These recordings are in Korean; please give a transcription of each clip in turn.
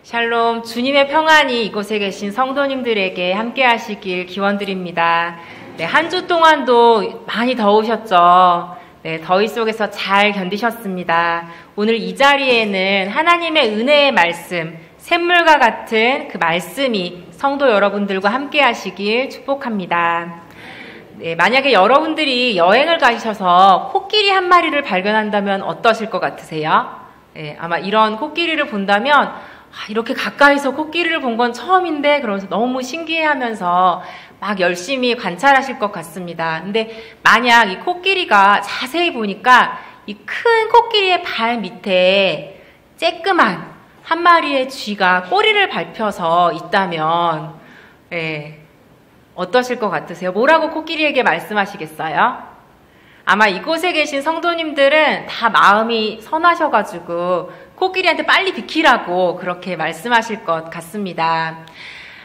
샬롬, 주님의 평안이 이곳에 계신 성도님들에게 함께 하시길 기원드립니다. 네, 한 주 동안도 많이 더우셨죠? 네, 더위 속에서 잘 견디셨습니다. 오늘 이 자리에는 하나님의 은혜의 말씀, 샘물과 같은 그 말씀이 성도 여러분들과 함께 하시길 축복합니다. 네, 만약에 여러분들이 여행을 가셔서 코끼리 한 마리를 발견한다면 어떠실 것 같으세요? 네, 아마 이런 코끼리를 본다면 이렇게 가까이서 코끼리를 본 건 처음인데 그러면서 너무 신기해하면서 막 열심히 관찰하실 것 같습니다. 근데 만약 이 코끼리가 자세히 보니까 이 큰 코끼리의 발 밑에 쬐끄만 한 마리의 쥐가 꼬리를 밟혀서 있다면 어떠실 것 같으세요? 뭐라고 코끼리에게 말씀하시겠어요? 아마 이곳에 계신 성도님들은 다 마음이 선하셔가지고 코끼리한테 빨리 비키라고 그렇게 말씀하실 것 같습니다.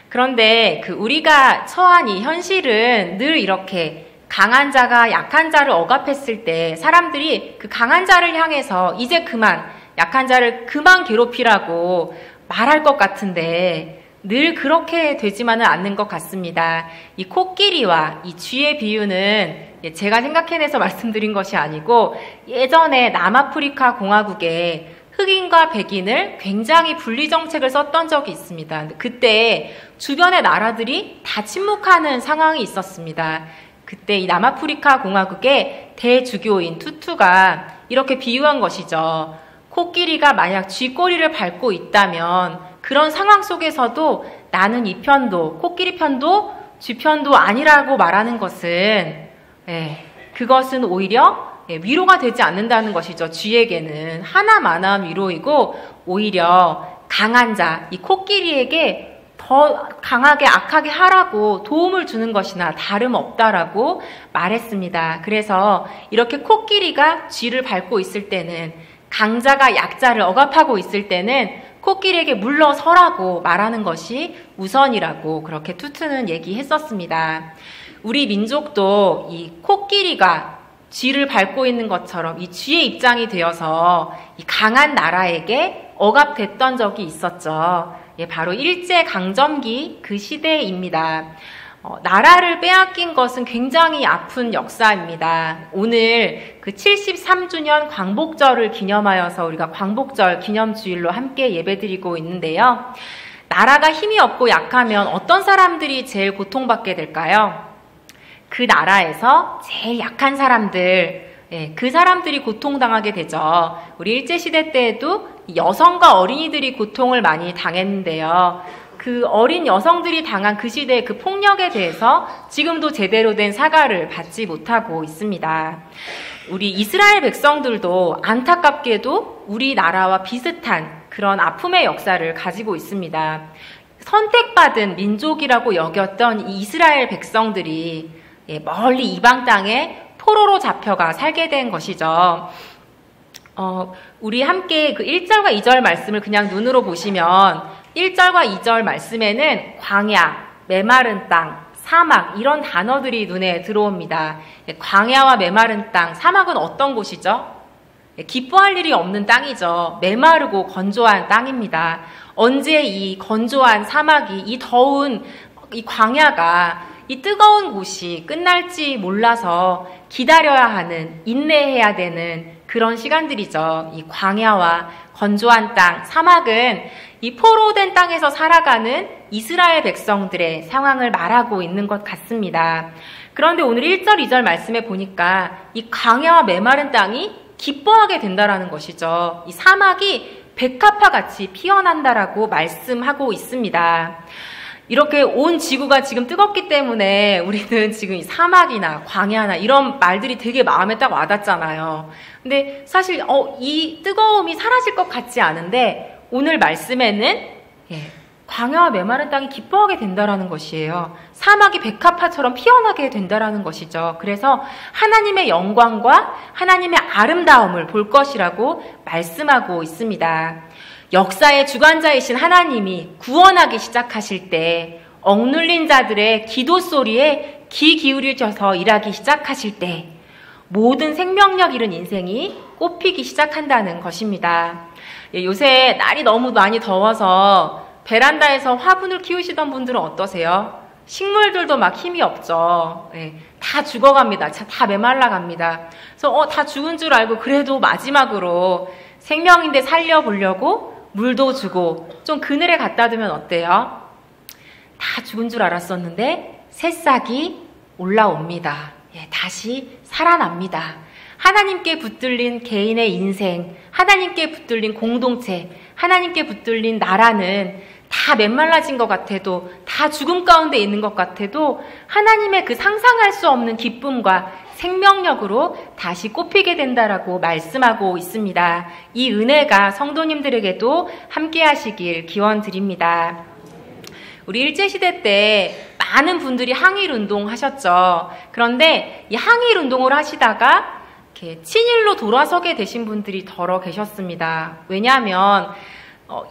그런데 우리가 처한 이 현실은 늘 이렇게 강한 자가 약한 자를 억압했을 때 사람들이 그 강한 자를 향해서 이제 그만, 약한 자를 그만 괴롭히라고 말할 것 같은데 늘 그렇게 되지만은 않는 것 같습니다. 이 코끼리와 이 쥐의 비유는 제가 생각해내서 말씀드린 것이 아니고 예전에 남아프리카 공화국에 흑인과 백인을 굉장히 분리 정책을 썼던 적이 있습니다. 그때 주변의 나라들이 다 침묵하는 상황이 있었습니다. 그때 이 남아프리카 공화국의 대주교인 투투가 이렇게 비유한 것이죠. 코끼리가 만약 쥐꼬리를 밟고 있다면 그런 상황 속에서도 나는 이 편도, 코끼리 편도, 쥐 편도 아니라고 말하는 것은 그것은 오히려 위로가 되지 않는다는 것이죠. 쥐에게는 하나만한 위로이고 오히려 강한 자, 이 코끼리에게 더 강하게 악하게 하라고 도움을 주는 것이나 다름없다라고 말했습니다. 그래서 이렇게 코끼리가 쥐를 밟고 있을 때는, 강자가 약자를 억압하고 있을 때는 코끼리에게 물러서라고 말하는 것이 우선이라고 그렇게 투투는 얘기했었습니다. 우리 민족도 이 코끼리가 쥐를 밟고 있는 것처럼 이 쥐의 입장이 되어서 이 강한 나라에게 억압됐던 적이 있었죠. 바로 일제강점기 그 시대입니다. 나라를 빼앗긴 것은 굉장히 아픈 역사입니다. 오늘 그 73주년 광복절을 기념하여서 우리가 광복절 기념주일로 함께 예배드리고 있는데요. 나라가 힘이 없고 약하면 어떤 사람들이 제일 고통받게 될까요? 그 나라에서 제일 약한 사람들, 그 사람들이 고통당하게 되죠. 우리 일제시대 때에도 여성과 어린이들이 고통을 많이 당했는데요. 그 어린 여성들이 당한 그 시대의 그 폭력에 대해서 지금도 제대로 된 사과를 받지 못하고 있습니다. 우리 이스라엘 백성들도 안타깝게도 우리나라와 비슷한 그런 아픔의 역사를 가지고 있습니다. 선택받은 민족이라고 여겼던 이 이스라엘 백성들이 멀리 이방 땅에 포로로 잡혀가 살게 된 것이죠. 우리 함께 그 1절과 2절 말씀을 그냥 눈으로 보시면 1절과 2절 말씀에는 광야, 메마른 땅, 사막 이런 단어들이 눈에 들어옵니다. 광야와 메마른 땅, 사막은 어떤 곳이죠? 기뻐할 일이 없는 땅이죠. 메마르고 건조한 땅입니다. 언제 이 건조한 사막이, 이 더운 이 광야가, 이 뜨거운 곳이 끝날지 몰라서 기다려야 하는, 인내해야 되는 그런 시간들이죠. 이 광야와 건조한 땅, 사막은 이 포로된 땅에서 살아가는 이스라엘 백성들의 상황을 말하고 있는 것 같습니다. 그런데 오늘 1절, 2절 말씀에 보니까 이 광야와 메마른 땅이 기뻐하게 된다라는 것이죠. 이 사막이 백합화 같이 피어난다라고 말씀하고 있습니다. 이렇게 온 지구가 지금 뜨겁기 때문에 우리는 지금 이 사막이나 광야나 이런 말들이 되게 마음에 딱 와닿잖아요. 근데 사실 이 뜨거움이 사라질 것 같지 않은데 오늘 말씀에는 광야와 메마른 땅이 기뻐하게 된다라는 것이에요. 사막이 백합화처럼 피어나게 된다라는 것이죠. 그래서 하나님의 영광과 하나님의 아름다움을 볼 것이라고 말씀하고 있습니다. 역사의 주관자이신 하나님이 구원하기 시작하실 때, 억눌린 자들의 기도 소리에 귀 기울이셔서 일하기 시작하실 때 모든 생명력 잃은 인생이 꽃피기 시작한다는 것입니다. 요새 날이 너무 많이 더워서 베란다에서 화분을 키우시던 분들은 어떠세요? 식물들도 막 힘이 없죠. 다 죽어갑니다. 다 메말라갑니다. 그래서 다 죽은 줄 알고 그래도 마지막으로 생명인데 살려보려고 물도 주고 좀 그늘에 갖다 두면 어때요? 다 죽은 줄 알았었는데 새싹이 올라옵니다. 다시 살아납니다. 하나님께 붙들린 개인의 인생, 하나님께 붙들린 공동체, 하나님께 붙들린 나라는 다 메말라진 것 같아도, 다 죽음 가운데 있는 것 같아도 하나님의 그 상상할 수 없는 기쁨과 생명력으로 다시 꽃피게 된다라고 말씀하고 있습니다. 이 은혜가 성도님들에게도 함께 하시길 기원드립니다. 우리 일제시대 때 많은 분들이 항일운동 하셨죠. 그런데 이 항일운동을 하시다가 이렇게 친일로 돌아서게 되신 분들이 더러 계셨습니다. 왜냐하면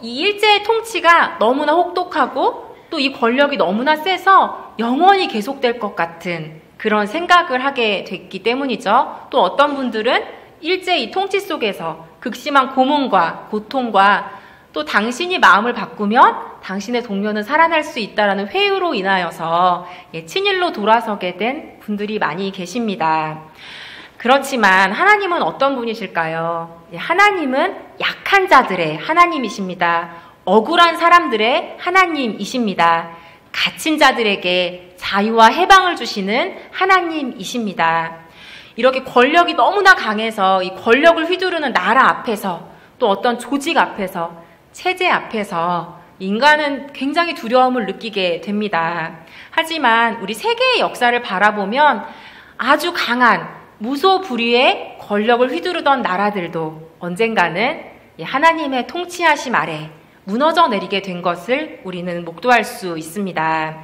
이 일제의 통치가 너무나 혹독하고 또 이 권력이 너무나 세서 영원히 계속될 것 같은 그런 생각을 하게 됐기 때문이죠. 또 어떤 분들은 일제 이 통치 속에서 극심한 고문과 고통과 또 당신이 마음을 바꾸면 당신의 동료는 살아날 수 있다라는 회유로 인하여서 친일로 돌아서게 된 분들이 많이 계십니다. 그렇지만 하나님은 어떤 분이실까요? 하나님은 약한 자들의 하나님이십니다. 억울한 사람들의 하나님이십니다. 갇힌 자들에게 자유와 해방을 주시는 하나님이십니다. 이렇게 권력이 너무나 강해서 이 권력을 휘두르는 나라 앞에서 또 어떤 조직 앞에서 체제 앞에서 인간은 굉장히 두려움을 느끼게 됩니다. 하지만 우리 세계의 역사를 바라보면 아주 강한 무소불위의 권력을 휘두르던 나라들도 언젠가는 하나님의 통치하심 아래 무너져 내리게 된 것을 우리는 목도할 수 있습니다.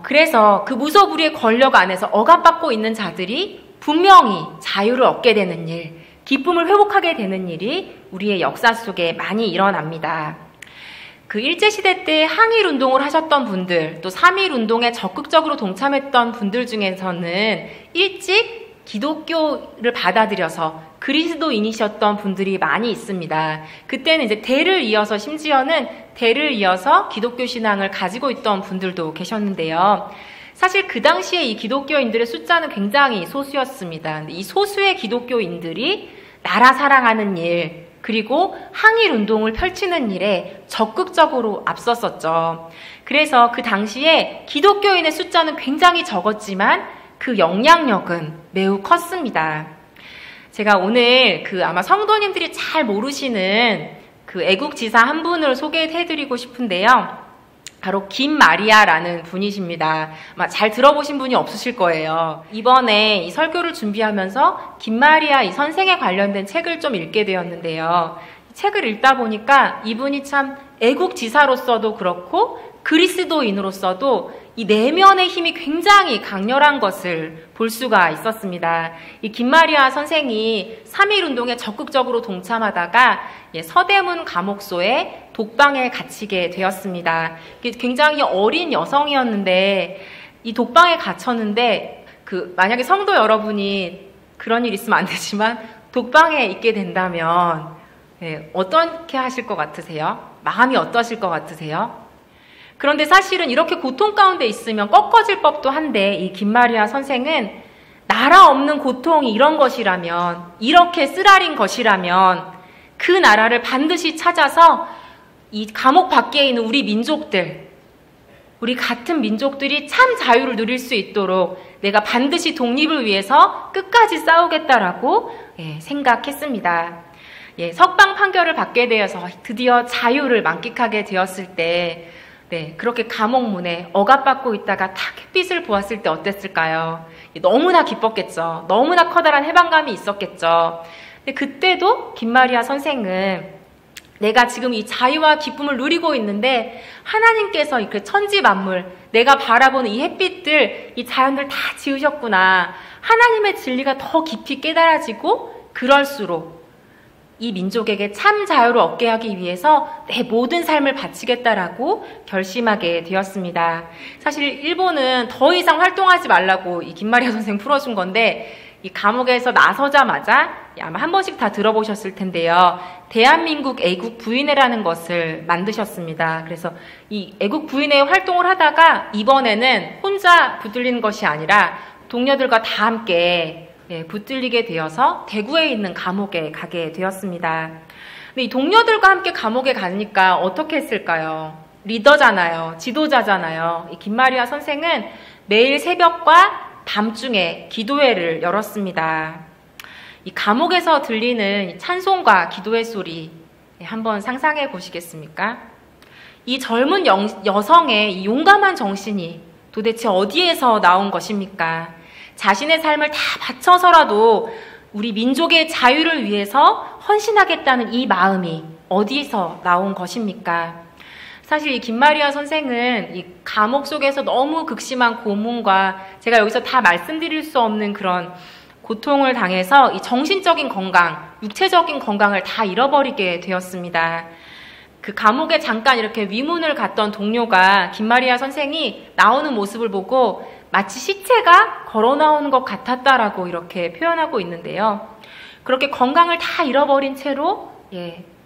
그래서 그 무소불위의 권력 안에서 억압받고 있는 자들이 분명히 자유를 얻게 되는 일, 기쁨을 회복하게 되는 일이 우리의 역사 속에 많이 일어납니다. 그 일제시대 때 항일운동을 하셨던 분들, 또 3.1운동에 적극적으로 동참했던 분들 중에서는 일찍 기독교를 받아들여서 그리스도인이셨던 분들이 많이 있습니다. 그때는 이제 대를 이어서 심지어는 대를 이어서 기독교 신앙을 가지고 있던 분들도 계셨는데요. 사실 그 당시에 이 기독교인들의 숫자는 굉장히 소수였습니다. 이 소수의 기독교인들이 나라 사랑하는 일, 그리고 항일운동을 펼치는 일에 적극적으로 앞섰었죠. 그래서 그 당시에 기독교인의 숫자는 굉장히 적었지만 그 영향력은 매우 컸습니다. 제가 오늘 아마 성도님들이 잘 모르시는 그 애국지사 한 분을 소개해드리고 싶은데요. 바로 김마리아라는 분이십니다. 아마 잘 들어보신 분이 없으실 거예요. 이번에 이 설교를 준비하면서 김마리아 이 선생에 관련된 책을 좀 읽게 되었는데요. 책을 읽다 보니까 이분이 참 애국지사로서도 그렇고 그리스도인으로서도 이 내면의 힘이 굉장히 강렬한 것을 볼 수가 있었습니다. 이 김마리아 선생이 3.1운동에 적극적으로 동참하다가 서대문 감옥소에 독방에 갇히게 되었습니다. 굉장히 어린 여성이었는데 이 독방에 갇혔는데 만약에 성도 여러분이 그런 일 있으면 안 되지만 독방에 있게 된다면 어떻게 하실 것 같으세요? 마음이 어떠실 것 같으세요? 그런데 사실은 이렇게 고통 가운데 있으면 꺾어질 법도 한데 이 김마리아 선생은 나라 없는 고통이 이런 것이라면, 이렇게 쓰라린 것이라면 그 나라를 반드시 찾아서 이 감옥 밖에 있는 우리 민족들, 우리 같은 민족들이 참 자유를 누릴 수 있도록 내가 반드시 독립을 위해서 끝까지 싸우겠다라고 생각했습니다. 석방 판결을 받게 되어서 드디어 자유를 만끽하게 되었을 때 그렇게 감옥 문에 억압받고 있다가 탁 햇빛을 보았을 때 어땠을까요? 너무나 기뻤겠죠. 너무나 커다란 해방감이 있었겠죠. 근데 그때도 김마리아 선생은 내가 지금 이 자유와 기쁨을 누리고 있는데 하나님께서 이렇게 천지 만물, 내가 바라보는 이 햇빛들, 이 자연들 다 지으셨구나. 하나님의 진리가 더 깊이 깨달아지고 그럴수록 이 민족에게 참 자유를 얻게 하기 위해서 내 모든 삶을 바치겠다라고 결심하게 되었습니다. 사실 일본은 더 이상 활동하지 말라고 이 김마리아 선생 풀어준 건데 이 감옥에서 나서자마자 아마 한 번씩 다 들어보셨을 텐데요. 대한민국 애국부인회라는 것을 만드셨습니다. 그래서 이 애국부인회 활동을 하다가 이번에는 혼자 붙들리는 것이 아니라 동료들과 다 함께 붙들리게 되어서 대구에 있는 감옥에 가게 되었습니다. 근데 이 동료들과 함께 감옥에 가니까 어떻게 했을까요? 리더잖아요. 지도자잖아요. 이 김마리아 선생은 매일 새벽과 밤중에 기도회를 열었습니다. 이 감옥에서 들리는 찬송과 기도회 소리 한번 상상해 보시겠습니까? 이 젊은 여성의 이 용감한 정신이 도대체 어디에서 나온 것입니까? 자신의 삶을 다 바쳐서라도 우리 민족의 자유를 위해서 헌신하겠다는 이 마음이 어디서 나온 것입니까? 사실 이 김마리아 선생은 이 감옥 속에서 너무 극심한 고문과 제가 여기서 다 말씀드릴 수 없는 그런 고통을 당해서 이 정신적인 건강, 육체적인 건강을 다 잃어버리게 되었습니다. 그 감옥에 잠깐 이렇게 위문을 갔던 동료가 김마리아 선생이 나오는 모습을 보고 마치 시체가 걸어 나오는 것 같았다라고 이렇게 표현하고 있는데요. 그렇게 건강을 다 잃어버린 채로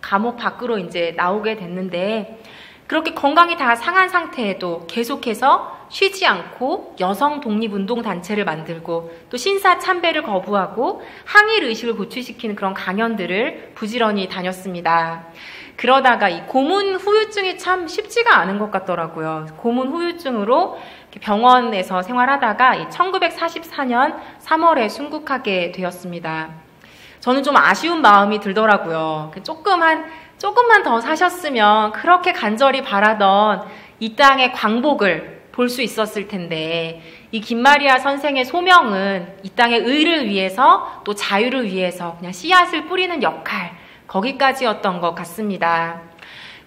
감옥 밖으로 이제 나오게 됐는데 그렇게 건강이 다 상한 상태에도 계속해서 쉬지 않고 여성 독립운동 단체를 만들고 또 신사 참배를 거부하고 항일 의식을 고취시키는 그런 강연들을 부지런히 다녔습니다. 그러다가 이 고문 후유증이 참 쉽지가 않은 것 같더라고요. 고문 후유증으로 병원에서 생활하다가 1944년 3월에 순국하게 되었습니다. 저는 좀 아쉬운 마음이 들더라고요. 조금만 더 사셨으면 그렇게 간절히 바라던 이 땅의 광복을 볼 수 있었을 텐데 이 김마리아 선생의 소명은 이 땅의 의를 위해서 또 자유를 위해서 그냥 씨앗을 뿌리는 역할 거기까지였던 것 같습니다.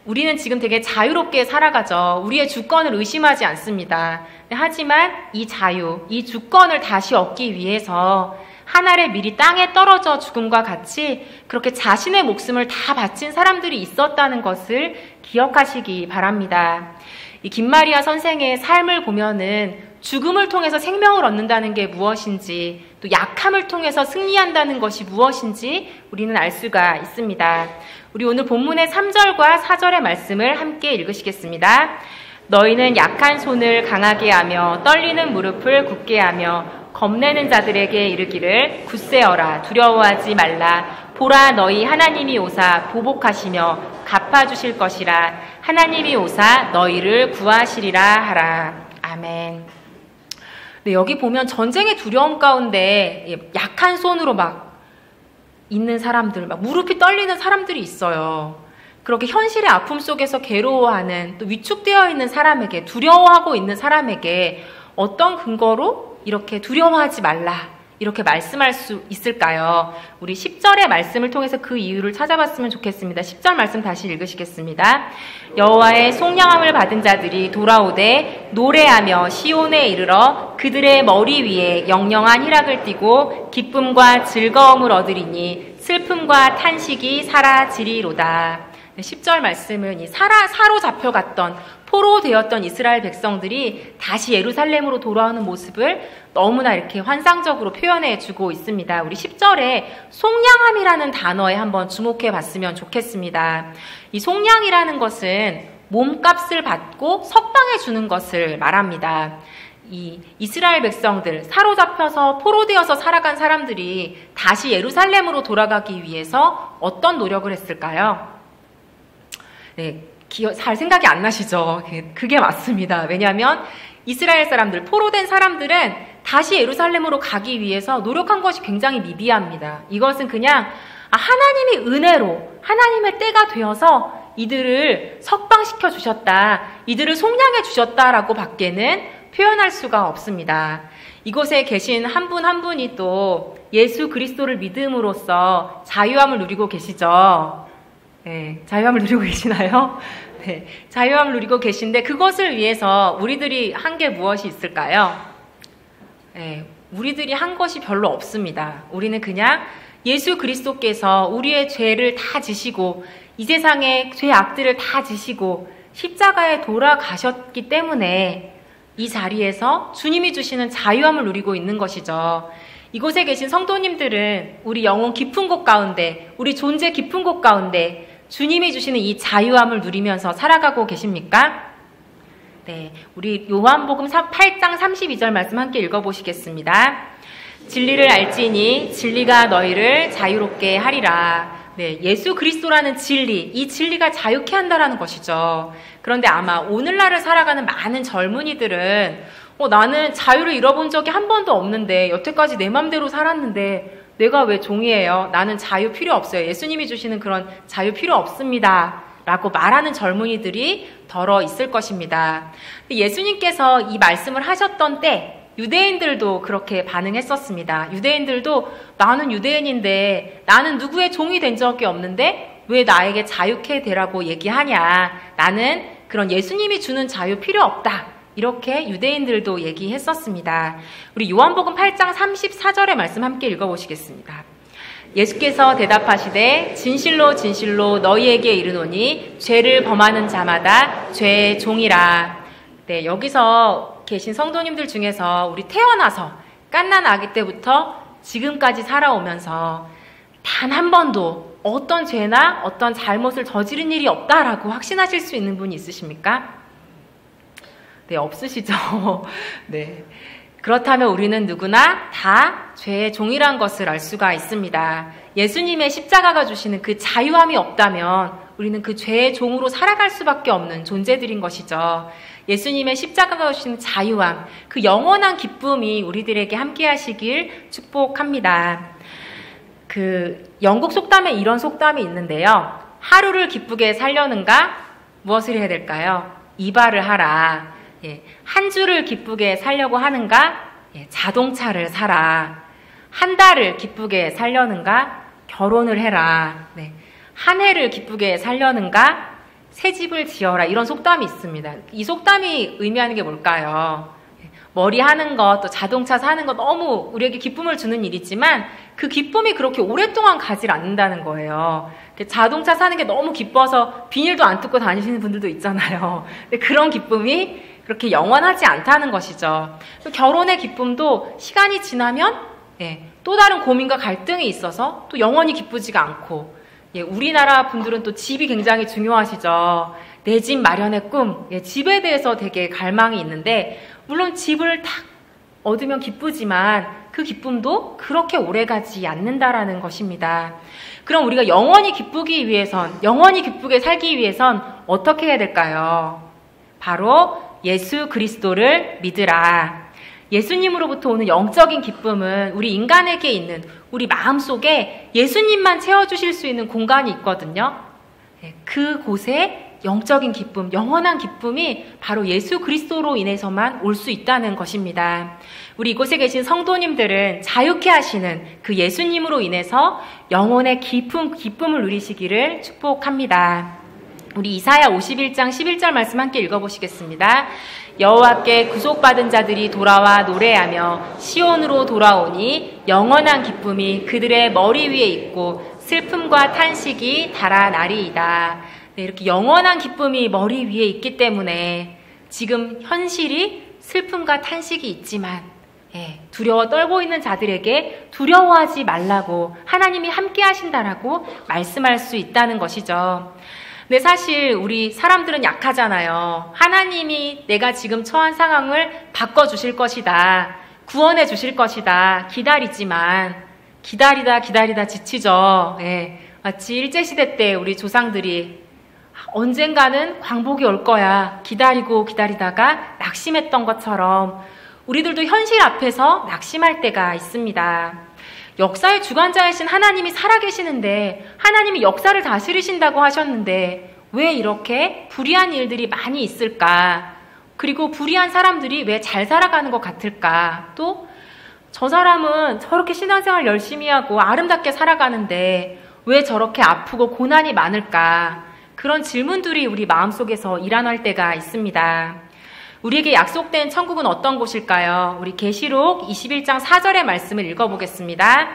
우리는 지금 되게 자유롭게 살아가죠. 우리의 주권을 의심하지 않습니다. 하지만 이 자유, 이 주권을 다시 얻기 위해서 한 알의 밀이 땅에 떨어져 죽음과 같이 그렇게 자신의 목숨을 다 바친 사람들이 있었다는 것을 기억하시기 바랍니다. 이 김마리아 선생의 삶을 보면은 죽음을 통해서 생명을 얻는다는 게 무엇인지 또 약함을 통해서 승리한다는 것이 무엇인지 우리는 알 수가 있습니다. 우리 오늘 본문의 3절과 4절의 말씀을 함께 읽으시겠습니다. 너희는 약한 손을 강하게 하며 떨리는 무릎을 굳게 하며 겁내는 자들에게 이르기를 굳세어라 두려워하지 말라 보라 너희 하나님이 오사 보복하시며 갚아주실 것이라 하나님이 오사 너희를 구하시리라 하라. 아멘. 네, 여기 보면 전쟁의 두려움 가운데 약한 손으로 막 있는 사람들, 막 무릎이 떨리는 사람들이 있어요. 그렇게 현실의 아픔 속에서 괴로워하는 또 위축되어 있는 사람에게 두려워하고 있는 사람에게 어떤 근거로 이렇게 두려워하지 말라 이렇게 말씀할 수 있을까요? 우리 10절의 말씀을 통해서 그 이유를 찾아봤으면 좋겠습니다. 10절 말씀 다시 읽으시겠습니다. 여호와의 속량함을 받은 자들이 돌아오되 노래하며 시온에 이르러 그들의 머리 위에 영영한 희락을 띠고 기쁨과 즐거움을 얻으리니 슬픔과 탄식이 사라지리로다. 10절 말씀은 이 사로잡혀갔던 포로되었던 이스라엘 백성들이 다시 예루살렘으로 돌아오는 모습을 너무나 이렇게 환상적으로 표현해 주고 있습니다. 우리 10절에 속량함이라는 단어에 한번 주목해 봤으면 좋겠습니다. 이 속량이라는 것은 몸값을 받고 석방해 주는 것을 말합니다. 이 이스라엘 백성들, 사로잡혀서 포로되어서 살아간 사람들이 다시 예루살렘으로 돌아가기 위해서 어떤 노력을 했을까요? 네, 잘 생각이 안 나시죠? 그게 맞습니다. 왜냐하면 이스라엘 사람들, 포로된 사람들은 다시 예루살렘으로 가기 위해서 노력한 것이 굉장히 미비합니다. 이것은 그냥 하나님이 은혜로 하나님의 때가 되어서 이들을 석방시켜 주셨다, 이들을 속량해 주셨다라고 밖에는 표현할 수가 없습니다. 이곳에 계신 한 분 한 분이 또 예수 그리스도를 믿음으로써 자유함을 누리고 계시죠. 네, 자유함을 누리고 계시나요? 네, 자유함을 누리고 계신데 그것을 위해서 우리들이 한 게 무엇이 있을까요? 네, 우리들이 한 것이 별로 없습니다. 우리는 그냥 예수 그리스도께서 우리의 죄를 다 지시고 이 세상의 죄악들을 다 지시고 십자가에 돌아가셨기 때문에 이 자리에서 주님이 주시는 자유함을 누리고 있는 것이죠. 이곳에 계신 성도님들은 우리 영혼 깊은 곳 가운데, 우리 존재 깊은 곳 가운데 주님이 주시는 이 자유함을 누리면서 살아가고 계십니까? 네, 우리 요한복음 8장 32절 말씀 함께 읽어보시겠습니다. 진리를 알지니 진리가 너희를 자유롭게 하리라. 네, 예수 그리스도라는 진리, 이 진리가 자유케 한다라는 것이죠. 그런데 아마 오늘날을 살아가는 많은 젊은이들은 나는 자유를 잃어본 적이 한 번도 없는데, 여태까지 내 맘대로 살았는데 내가 왜 종이에요? 나는 자유 필요 없어요. 예수님이 주시는 그런 자유 필요 없습니다. 라고 말하는 젊은이들이 더러 있을 것입니다. 예수님께서 이 말씀을 하셨던 때 유대인들도 그렇게 반응했었습니다. 유대인들도 나는 유대인인데 나는 누구의 종이 된 적이 없는데 왜 나에게 자유케 되라고 얘기하냐. 나는 그런 예수님이 주는 자유 필요 없다. 이렇게 유대인들도 얘기했었습니다. 우리 요한복음 8장 34절의 말씀 함께 읽어보시겠습니다. 예수께서 대답하시되 진실로 진실로 너희에게 이르노니 죄를 범하는 자마다 죄의 종이라. 네, 여기서 계신 성도님들 중에서 우리 태어나서 갓난 아기 때부터 지금까지 살아오면서 단 한 번도 어떤 죄나 어떤 잘못을 저지른 일이 없다라고 확신하실 수 있는 분이 있으십니까? 네, 없으시죠? 네. 그렇다면 우리는 누구나 다 죄의 종이란 것을 알 수가 있습니다. 예수님의 십자가가 주시는 그 자유함이 없다면 우리는 그 죄의 종으로 살아갈 수밖에 없는 존재들인 것이죠. 예수님의 십자가가 주시는 자유함, 그 영원한 기쁨이 우리들에게 함께 하시길 축복합니다. 그 영국 속담에 이런 속담이 있는데요. 하루를 기쁘게 살려는가? 무엇을 해야 될까요? 이발을 하라. 예, 한 주를 기쁘게 살려고 하는가? 예, 자동차를 사라. 한 달을 기쁘게 살려는가? 결혼을 해라. 네. 한 해를 기쁘게 살려는가? 새 집을 지어라. 이런 속담이 있습니다. 이 속담이 의미하는 게 뭘까요? 머리 하는 것, 또 자동차 사는 것 너무 우리에게 기쁨을 주는 일이지만 그 기쁨이 그렇게 오랫동안 가지 않는다는 거예요. 자동차 사는 게 너무 기뻐서 비닐도 안 뜯고 다니시는 분들도 있잖아요. 근데 그런 기쁨이 그렇게 영원하지 않다는 것이죠. 결혼의 기쁨도 시간이 지나면 또 다른 고민과 갈등이 있어서 또 영원히 기쁘지가 않고, 우리나라 분들은 또 집이 굉장히 중요하시죠. 내 집 마련의 꿈, 집에 대해서 되게 갈망이 있는데 물론 집을 딱 얻으면 기쁘지만 그 기쁨도 그렇게 오래가지 않는다라는 것입니다. 그럼 우리가 영원히 기쁘기 위해선, 영원히 기쁘게 살기 위해선 어떻게 해야 될까요? 바로 예수 그리스도를 믿으라. 예수님으로부터 오는 영적인 기쁨은 우리 인간에게 있는 우리 마음속에 예수님만 채워주실 수 있는 공간이 있거든요. 그곳에 영적인 기쁨, 영원한 기쁨이 바로 예수 그리스도로 인해서만 올 수 있다는 것입니다. 우리 이곳에 계신 성도님들은 자유케 하시는 그 예수님으로 인해서 영혼의 깊은 기쁨을 누리시기를 축복합니다. 우리 이사야 51장 11절 말씀 함께 읽어보시겠습니다. 여호와께 구속받은 자들이 돌아와 노래하며 시온으로 돌아오니 영원한 기쁨이 그들의 머리 위에 있고 슬픔과 탄식이 달아나리이다. 네, 이렇게 영원한 기쁨이 머리 위에 있기 때문에 지금 현실이 슬픔과 탄식이 있지만 두려워 떨고 있는 자들에게 두려워하지 말라고 하나님이 함께 하신다라고 말씀할 수 있다는 것이죠. 근데 사실 우리 사람들은 약하잖아요. 하나님이 내가 지금 처한 상황을 바꿔주실 것이다. 구원해 주실 것이다. 기다리지만 기다리다 지치죠. 마치 일제시대 때 우리 조상들이 언젠가는 광복이 올 거야. 기다리다가 낙심했던 것처럼 우리들도 현실 앞에서 낙심할 때가 있습니다. 역사의 주관자이신 하나님이 살아계시는데 하나님이 역사를 다스리신다고 하셨는데 왜 이렇게 불의한 일들이 많이 있을까? 그리고 불의한 사람들이 왜 잘 살아가는 것 같을까? 또 저 사람은 저렇게 신앙생활 열심히 하고 아름답게 살아가는데 왜 저렇게 아프고 고난이 많을까? 그런 질문들이 우리 마음속에서 일어날 때가 있습니다. 우리에게 약속된 천국은 어떤 곳일까요? 우리 계시록 21장 4절의 말씀을 읽어보겠습니다.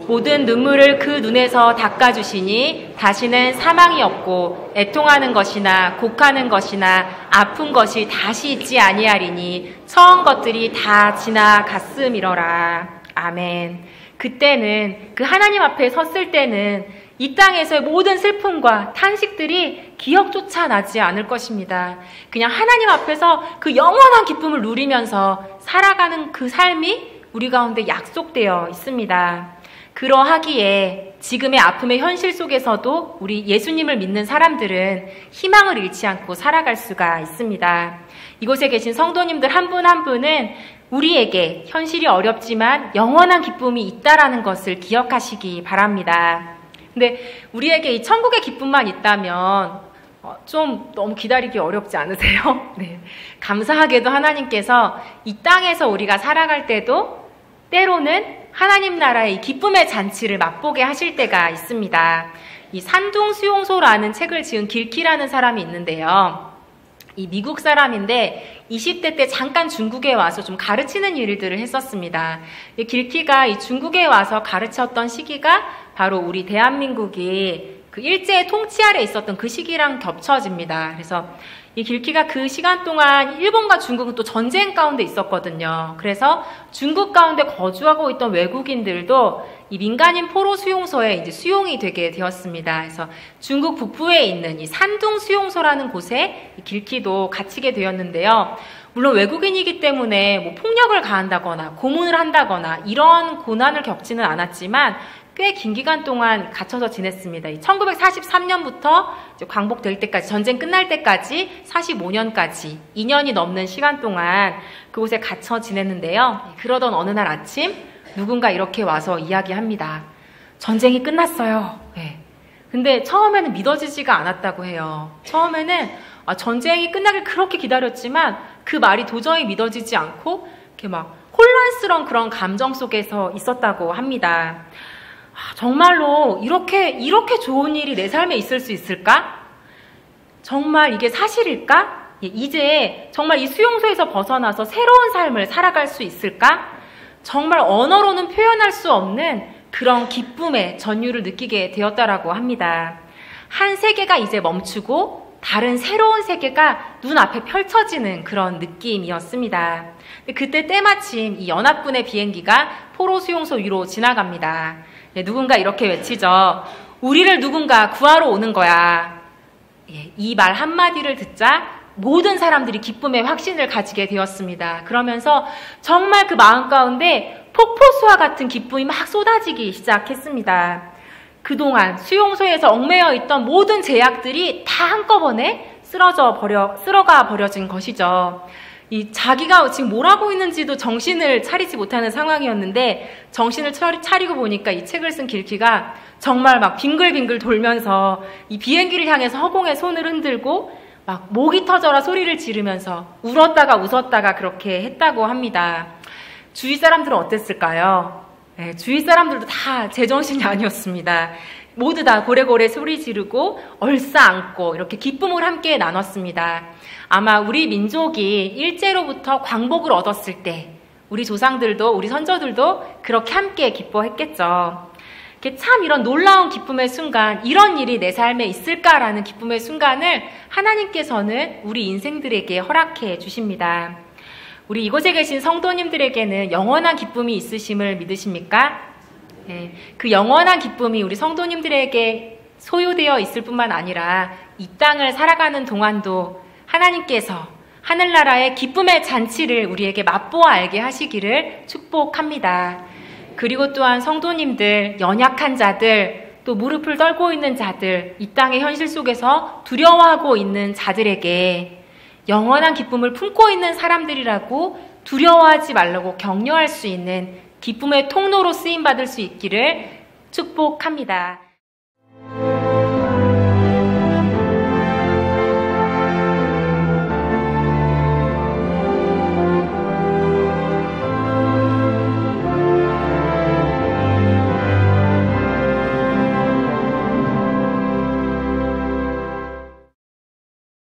모든 눈물을 그 눈에서 닦아주시니 다시는 사망이 없고 애통하는 것이나 곡하는 것이나 아픈 것이 다시 있지 아니하리니 처음 것들이 다 지나갔음이러라. 아멘. 그때는 그 하나님 앞에 섰을 때는 이 땅에서의 모든 슬픔과 탄식들이 기억조차 나지 않을 것입니다. 그냥 하나님 앞에서 그 영원한 기쁨을 누리면서 살아가는 그 삶이 우리 가운데 약속되어 있습니다. 그러하기에 지금의 아픔의 현실 속에서도 우리 예수님을 믿는 사람들은 희망을 잃지 않고 살아갈 수가 있습니다. 이곳에 계신 성도님들 한 분 한 분은 우리에게 현실이 어렵지만 영원한 기쁨이 있다라는 것을 기억하시기 바랍니다. 근데 우리에게 이 천국의 기쁨만 있다면 좀 너무 기다리기 어렵지 않으세요? 네. 감사하게도 하나님께서 이 땅에서 우리가 살아갈 때도 때로는 하나님 나라의 이 기쁨의 잔치를 맛보게 하실 때가 있습니다. 이 산둥수용소라는 책을 지은 길키라는 사람이 있는데요. 이 미국 사람인데 20대 때 잠깐 중국에 와서 좀 가르치는 일들을 했었습니다. 이 길키가 이 중국에 와서 가르쳤던 시기가 바로 우리 대한민국이 그 일제의 통치 아래 있었던 그 시기랑 겹쳐집니다. 그래서 이 길키가 그 시간 동안 일본과 중국은 또 전쟁 가운데 있었거든요. 그래서 중국 가운데 거주하고 있던 외국인들도 이 민간인 포로 수용소에 이제 수용이 되게 되었습니다. 그래서 중국 북부에 있는 이 산둥 수용소라는 곳에 이 길키도 갇히게 되었는데요. 물론 외국인이기 때문에 뭐 폭력을 가한다거나 고문을 한다거나 이런 고난을 겪지는 않았지만 꽤 긴 기간 동안 갇혀서 지냈습니다. 1943년부터 광복될 때까지, 전쟁 끝날 때까지 45년까지 2년이 넘는 시간 동안 그곳에 갇혀 지냈는데요. 그러던 어느 날 아침 누군가 이렇게 와서 이야기합니다. 전쟁이 끝났어요. 네. 근데 처음에는 믿어지지가 않았다고 해요. 처음에는 전쟁이 끝나길 그렇게 기다렸지만 그 말이 도저히 믿어지지 않고 이렇게 막 혼란스러운 그런 감정 속에서 있었다고 합니다. 정말로 이렇게 좋은 일이 내 삶에 있을 수 있을까? 정말 이게 사실일까? 이제 정말 이 수용소에서 벗어나서 새로운 삶을 살아갈 수 있을까? 정말 언어로는 표현할 수 없는 그런 기쁨의 전율을 느끼게 되었다라고 합니다. 한 세계가 이제 멈추고 다른 새로운 세계가 눈앞에 펼쳐지는 그런 느낌이었습니다. 그때 때마침 이 연합군의 비행기가 포로 수용소 위로 지나갑니다. 누군가 이렇게 외치죠. 우리를 누군가 구하러 오는 거야. 이 말 한마디를 듣자 모든 사람들이 기쁨의 확신을 가지게 되었습니다. 그러면서 정말 그 마음 가운데 폭포수와 같은 기쁨이 막 쏟아지기 시작했습니다. 그동안 수용소에서 얽매여 있던 모든 제약들이 다 한꺼번에 쓸어가 버려진 것이죠. 자기가 지금 뭘 하고 있는지도 정신을 차리지 못하는 상황이었는데 정신을 차리고 보니까 이 책을 쓴 길키가 정말 막 빙글빙글 돌면서 이 비행기를 향해서 허공에 손을 흔들고 막 목이 터져라 소리를 지르면서 울었다가 웃었다가 그렇게 했다고 합니다. 주위 사람들은 어땠을까요? 네, 주위 사람들도 다 제정신이 아니었습니다. 모두 다 고래고래 소리 지르고 얼싸안고 이렇게 기쁨을 함께 나눴습니다. 아마 우리 민족이 일제로부터 광복을 얻었을 때 우리 조상들도 우리 선조들도 그렇게 함께 기뻐했겠죠. 참 이런 놀라운 기쁨의 순간, 이런 일이 내 삶에 있을까라는 기쁨의 순간을 하나님께서는 우리 인생들에게 허락해 주십니다. 우리 이곳에 계신 성도님들에게는 영원한 기쁨이 있으심을 믿으십니까? 네, 그 영원한 기쁨이 우리 성도님들에게 소유되어 있을 뿐만 아니라 이 땅을 살아가는 동안도 하나님께서 하늘나라의 기쁨의 잔치를 우리에게 맛보아 알게 하시기를 축복합니다. 그리고 또한 성도님들, 연약한 자들, 또 무릎을 떨고 있는 자들, 이 땅의 현실 속에서 두려워하고 있는 자들에게 영원한 기쁨을 품고 있는 사람들이라고 두려워하지 말라고 격려할 수 있는 기쁨의 통로로 쓰임받을 수 있기를 축복합니다.